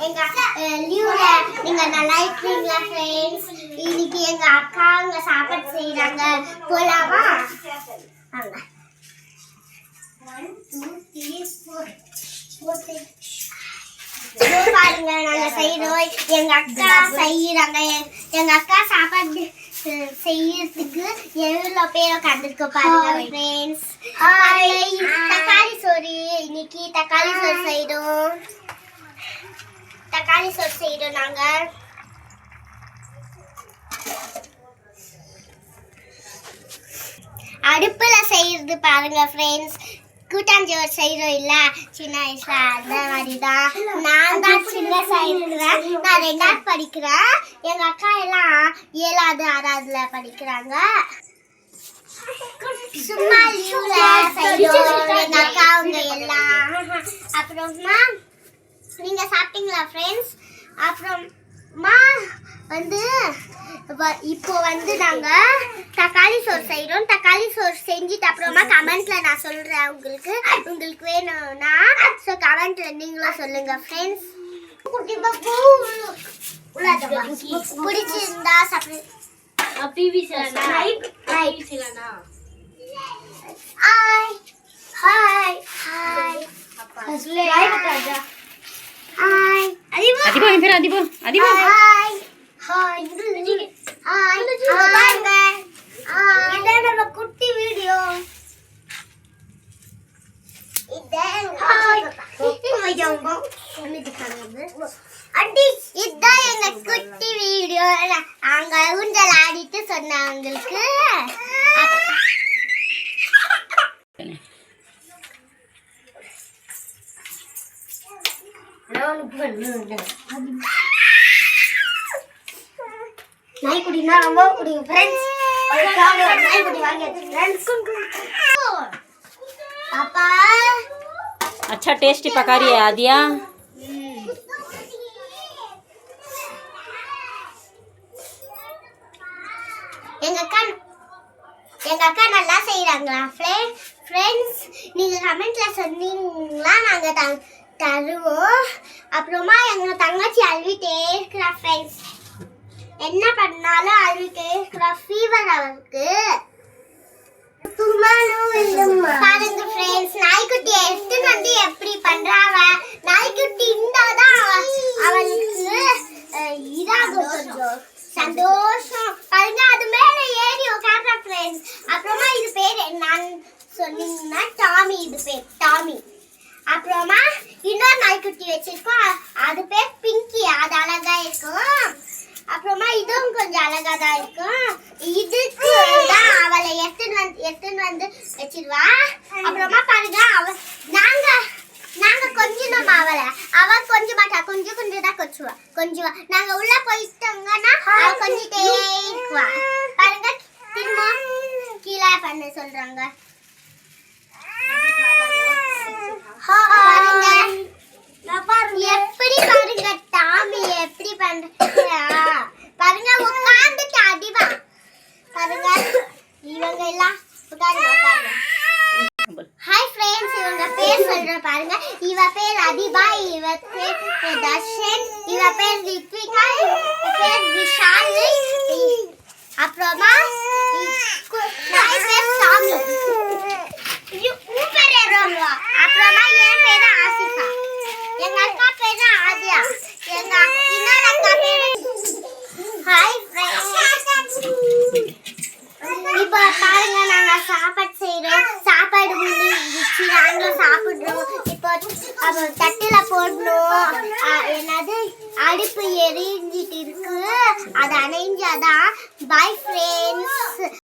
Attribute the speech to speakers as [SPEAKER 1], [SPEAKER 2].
[SPEAKER 1] எங்க லீவ்ல நீங்க நல்லா இருக்கீங்களா ஃப்ரெண்ட்ஸ்? இன்னைக்கு எங்க அக்கா அங்க சாப்பாடு செய்யறாங்க, போலாமா? வாங்க. 1 2 3 4 பாருங்க, நாங்க செய்யறோம். எங்க அக்கா செய்யறாங்க. எங்க அக்கா சாப்பாடு செய்யறதுக்கு எவ்வளவு பேர் உட்காந்துருக்க பாருங்க ஃப்ரெண்ட்ஸ். தக்காளி சோறு, இன்னைக்கு தக்காளி சோறு செய்யறோம். தக்காளி சோறு செய்யறோம் நாங்க. அடுப்புல செய்யறது பாருங்க ஃப்ரெண்ட்ஸ். கூட்டாஞ்சோறு செய்யறோம் இல்ல சின்ன வயசுல, அந்த மாதிரிதான். நான் தான் சின்ன செய்யறேன். நான் 2வது படிக்கிறேன். எங்க அக்கா எல்லாம் 7வது 6வதுல படிக்கிறாங்க. சும்மா லீவ்ல செய்யறோம் எங்க அக்கா அவங்க எல்லாம். அப்புறமா நீங்க சாப்பிட்டீங்களா ஃப்ரெண்ட்ஸ்? அப்புறமா இப்போ நாங்க தக்காளி சோறு செய்யறோம். தக்காளி சோறு செஞ்சுட்டு அப்புறமா கமெண்ட்ல நான் சொல்றேன் உங்களுக்கு வேணும்னா. ஸோ கமெண்ட்ல நீங்களும் சொல்லுங்க ஃப்ரெண்ட்ஸ். பிடிச்சிருந்தா சாப்பிடு. ஹாய் ஹாய் ஹாய் ஹாய் அதிபோ ஹாய் ஹாய் ஹாய். பாருங்க, இதான் நம்ம குட்டி வீடியோ. இதான் எங்க குட்டி வீடியோ. அங்க ஊஞ்சல் ஆடிட்டு சொன்னேன் உங்களுக்கு. நாய்க்குட்டினா ரொம்ப பிடிக்கும் ஃப்ரெண்ட்ஸ். நாய்க்குட்டி வாங்கியாச்சு ஃப்ரெண்ட்ஸ். पापा
[SPEAKER 2] अच्छा टेस्टी पका रही है आदिया।
[SPEAKER 1] எங்க அக்கா நல்லா செய்றாங்களா ஃப்ரெண்ட்ஸ்? நீங்க கமெண்ட்ல சொன்னீங்களா நாங்க தருவோம். அப்புறமா எங்க தங்கச்சி அழுவிட்டே இருக்கிறா ஃப்ரெண்ட்ஸ். என்ன பண்ணாலும் அழுவிட்டே இருக்கிறா. ஃபீவர் அவளுக்கு. பாருங்க ஃப்ரெண்ட்ஸ், நாய்க்குட்டி எடுத்து எப்படி பண்றாங்க. நாய்க்குட்டி இருந்தாதான் அவளுக்கு இதாகும், கொஞ்சம் சந்தோஷம். பாருங்க, அது மேல ஏறி உட்கார்றா ஃப்ரெண்ட்ஸ். அப்புறமா இது பேர் நான் சொன்னீங்கன்னா டாமி. இது பேர் டாமி. அப்புறமா இன்னொரு நாய்க்குட்டி வச்சிருக்கோம், அது பேர் பிங்கி. அது அழகா இருக்கும். அப்புறமா இதுவும் கொஞ்சம் அழகா தான் இருக்கும். இதுக்கு தான் அவளை எடுத்துன்னு வந்து வச்சிருவா. அப்புறமா பாருங்க, நாங்க கொஞ்சம் அவ கொஞ்ச மாட்டா. கொஞ்சம் தான் கொஞ்சுவா. நாங்க உள்ள போயிட்டோங்கன்னா அவ கொஞ்சிட்டே இருக்குவா. பாருங்க, திரும்ப கீழே பண்ண சொல்றாங்க. பாருங்க எப்படி, பாருங்க டாமி எப்படி பண்றா. பாருங்க உட்கார்ந்துட்டு அடிவா. பாருங்க இவங்க எல்லாம் உட்காருங்க. ஹாய் ஃப்ரெண்ட்ஸ், இவங்க பேர் சொல்றேன் பாருங்க. இவ பேர் அதிபா, இவ பேர் தர்ஷன், இவ பேர் ரித்விகா, இவ பேர் விஷால். அப்புறமா நான் பேர் டாமி. அப்புறமா என் பேரு ஆசிகா. எங்க அக்கா பேரு ஆதியா. எங்க இன்னொரு அக்கா பேரு ஹாய் ஃப்ரெண்ட்ஸ். இப்போ பாருங்க, நாங்க சாப்பாடு செய்யறோம். சாப்பாடு முடிஞ்சிச்சு, நாங்களும் சாப்பிடுறோம். இப்போ தட்டுல போடணும். என்னது அடுப்பு எரிஞ்சிட்டு இருக்கு, அது அணைஞ்சாதான். Bye friends.